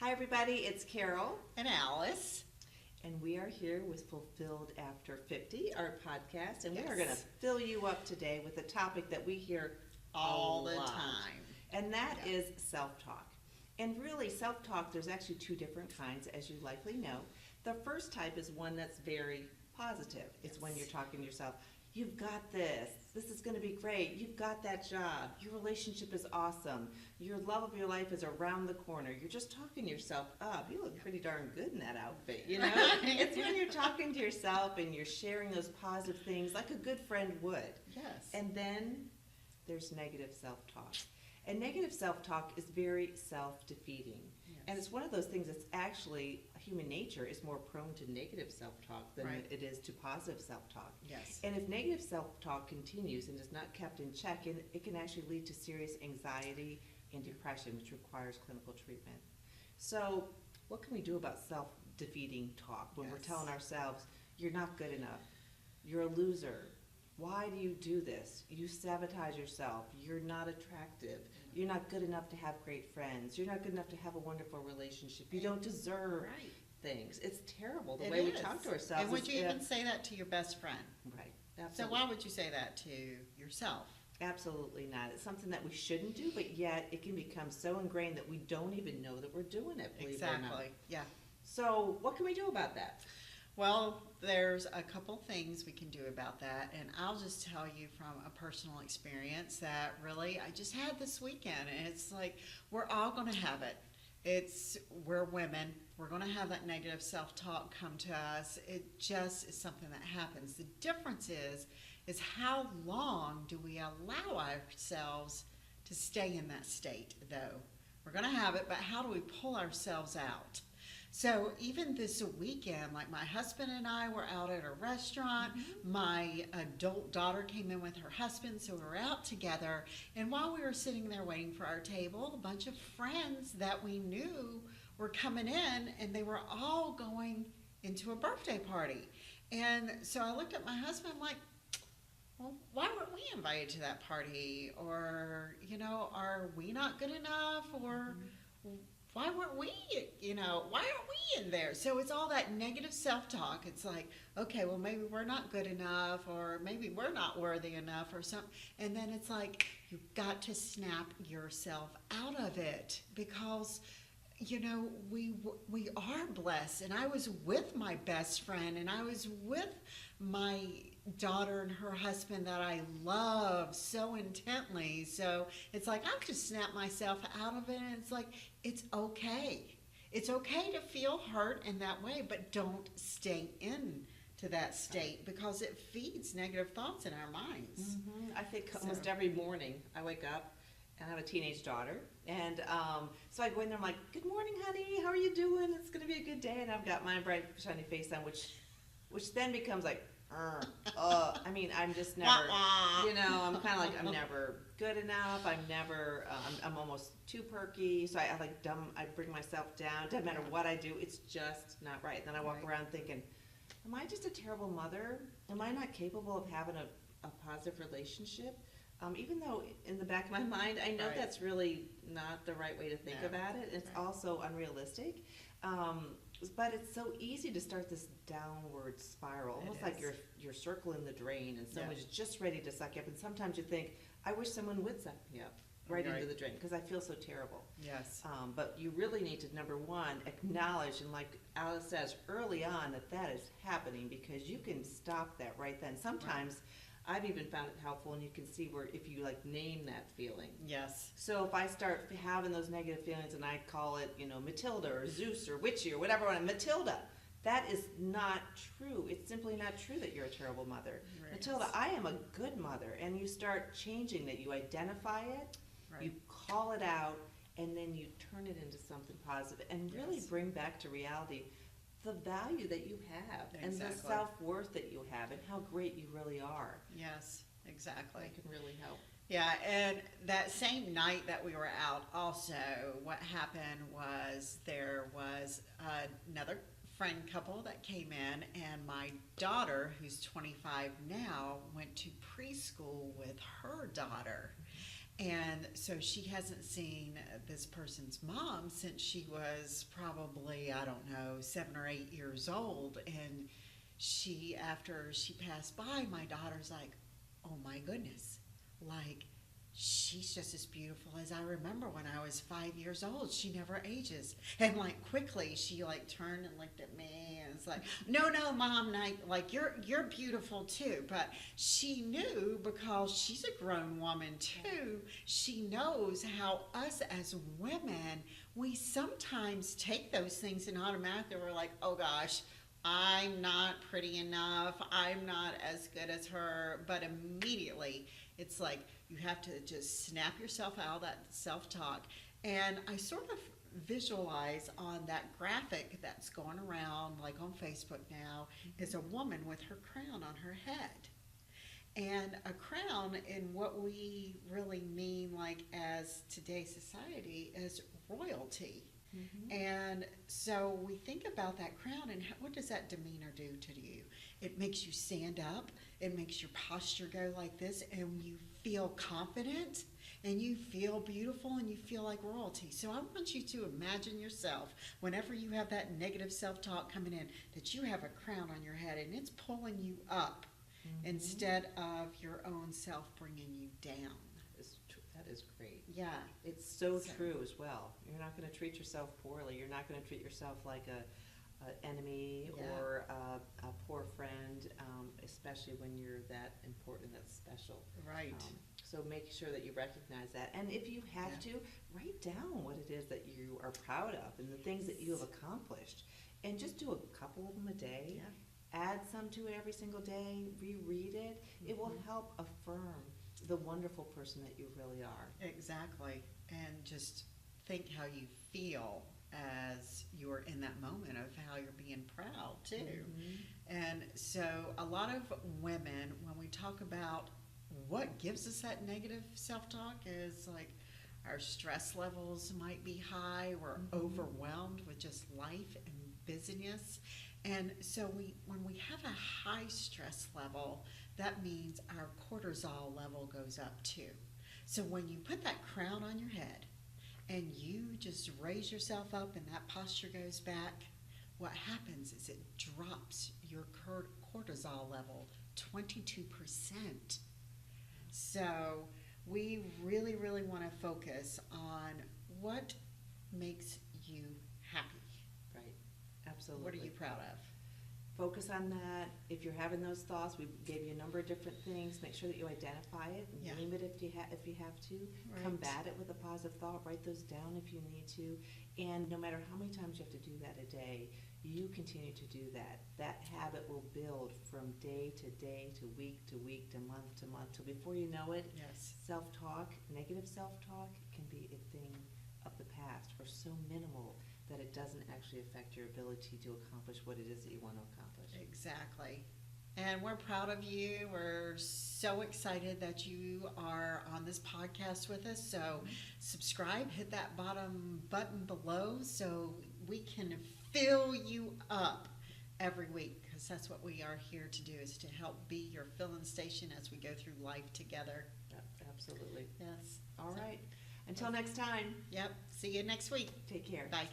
Hi, everybody. It's Carol, And Alice. and we are here with Fulfilled After 50, our podcast, and we are Yes. going to fill you up today with a topic that we hear All a the lot, time. and that Yeah. is self-talk. And really, self-talk, there's actually two different kinds, as you likely know. The first type is one that's very positive. It's when Yes. you're talking to yourself, you've got this. This is going to be great. You've got that job. Your relationship is awesome. Your love of your life is around the corner. You're just talking yourself up. You look pretty darn good in that outfit, you know? Right. It's when you're talking to yourself and you're sharing those positive things like a good friend would. Yes. And then there's negative self-talk. And negative self-talk is very self-defeating. And it's one of those things that's actually, human nature is more prone to negative self-talk than Right. it is to positive self-talk. Yes. And if negative self-talk continues and is not kept in check, it can actually lead to serious anxiety and depression, which requires clinical treatment. So what can we do about self-defeating talk when we're Yes. telling ourselves, you're not good enough, you're a loser, why do you do this? You sabotage yourself. You're not attractive. You're not good enough to have great friends. You're not good enough to have a wonderful relationship. You don't deserve Right. things. It's terrible the It way we is. talk to ourselves. And would is you even if- say that to your best friend? Right. So Absolutely. why would you say that to yourself? Absolutely not. It's something that we shouldn't do, but yet it can become so ingrained that we don't even know that we're doing it, believe it or not. Exactly. Yeah. So what can we do about that? Well, there's a couple things we can do about that, and I'll just tell you from a personal experience that really I just had this weekend, and it's like we're all going to have it. We're women. We're going to have that negative self-talk come to us. It just is something that happens. The difference is how long do we allow ourselves to stay in that state, though? We're going to have it, but how do we pull ourselves out? So even this weekend, like my husband and I were out at a restaurant. My adult daughter came in with her husband, so we were out together. And while we were sitting there waiting for our table, a bunch of friends that we knew were coming in, and they were all going into a birthday party. And so I looked at my husband, I'm like, well, why weren't we invited to that party? Or, are we not good enough? Or why weren't we, why aren't we in there? So it's all that negative self-talk. It's like, okay, well, maybe we're not good enough, or maybe we're not worthy enough, or something. And then it's like, you've got to snap yourself out of it, because we are blessed. And I was with my best friend, and I was with my daughter and her husband that I love so intently. So it's like I've just snapped myself out of it, and it's like, it's okay. It's okay to feel hurt in that way, but don't stay in to that state, because it feeds negative thoughts in our minds. I think So- almost every morning I wake up and I have a teenage daughter. And so I go in there, I'm like, good morning, honey. How are you doing? It's going to be a good day. And I've got my bright, shiny face on, which then becomes like, I'm just never, I'm kind of like, I'm never good enough. I'm almost too perky. So I bring myself down. Doesn't matter what I do. It's just not right. Then I walk Right. around thinking, am I just a terrible mother? Am I not capable of having a positive relationship? Even though in the back of my mind, I know Right. that's really not the right way to think No. about it. It's Right. also unrealistic. But it's so easy to start this downward spiral, It almost like is. you're circling the drain and someone's Yeah. just ready to suck you up. And sometimes you think, I wish someone would suck me up right Right. into the drain because I feel so terrible. Yes. But you really need to, number one, acknowledge, and like Alice says early on, that is happening, because you can stop that right then. Sometimes I've even found it helpful, and you can see where if you name that feeling. Yes. So if I start having those negative feelings and I call it, Matilda or Zeus or Witchy or whatever, Matilda, that is not true. It's simply not true that you're a terrible mother. Right. Matilda, I am a good mother. And you start changing that. You identify it, Right. you call it out, and then you turn it into something positive and really Yes. bring back to reality the value that you have and the Exactly. self-worth that you have and how great you really are. Yes, exactly. That can really help. Yeah, and that same night that we were out, also, what happened was there was another friend couple that came in, and my daughter, who's 25 now, went to preschool with her daughter. And so she hasn't seen this person's mom since she was probably, I don't know, 7 or 8 years old. And after she passed by, my daughter's like, oh my goodness, like, she's just as beautiful as I remember when I was 5 years old. She never ages. And like quickly she like turned and looked at me and it's like, no, no, mom, like you're beautiful too. But she knew, because she's a grown woman too, she knows how us as women, we sometimes take those things and automatically we're like, oh gosh, I'm not pretty enough, I'm not as good as her. But immediately it's like, you have to just snap yourself out of that self-talk. And I sort of visualize on that graphic that's going around, like on Facebook now, is a woman with her crown on her head. And a crown, in what we really mean, like as today's society, is royalty. And so we think about that crown, and what does that demeanor do to you? It makes you stand up, it makes your posture go like this, and you feel confident, and you feel beautiful, and you feel like royalty. So I want you to imagine yourself, whenever you have that negative self-talk coming in, that you have a crown on your head, and it's pulling you up instead of your own self bringing you down. That is great. Yeah. It's so true as well. You're not going to treat yourself poorly. You're not going to treat yourself like a enemy or a poor friend, especially when you're that important, that special. Right. So make sure that you recognize that. And if you have to, write down what it is that you are proud of and the things that you have accomplished. And just do a couple of them a day. Yeah. Add some to it every single day. Reread it. It will help affirm the wonderful person that you really are. Exactly. And just think how you feel as you're in that moment of how you're being proud too. And so a lot of women, when we talk about what gives us that negative self-talk, is like our stress levels might be high, we're overwhelmed with just life and busyness. And so when we have a high stress level, that means our cortisol level goes up too. So when you put that crown on your head and you just raise yourself up and that posture goes back, what happens is it drops your cortisol level 22%. So we really, really want to focus on what makes you happy. Right. Absolutely. What are you proud of? Focus on that. If you're having those thoughts, we gave you a number of different things. Make sure that you identify it, name it if you have to. Right. Combat it with a positive thought. Write those down if you need to. And no matter how many times you have to do that a day, you continue to do that. That habit will build from day to day to week to week to month till before you know it. Yes. Self-talk, negative self-talk, can be a thing of the past, or so minimal that it doesn't actually affect your ability to accomplish what it is that you want to accomplish. Exactly. And we're proud of you. We're so excited that you are on this podcast with us. So subscribe, hit that bottom button below so we can fill you up every week, because that's what we are here to do, is to help be your filling station as we go through life together. Yep, absolutely. Yes. All right. Until next time. Yep. See you next week. Take care. Bye.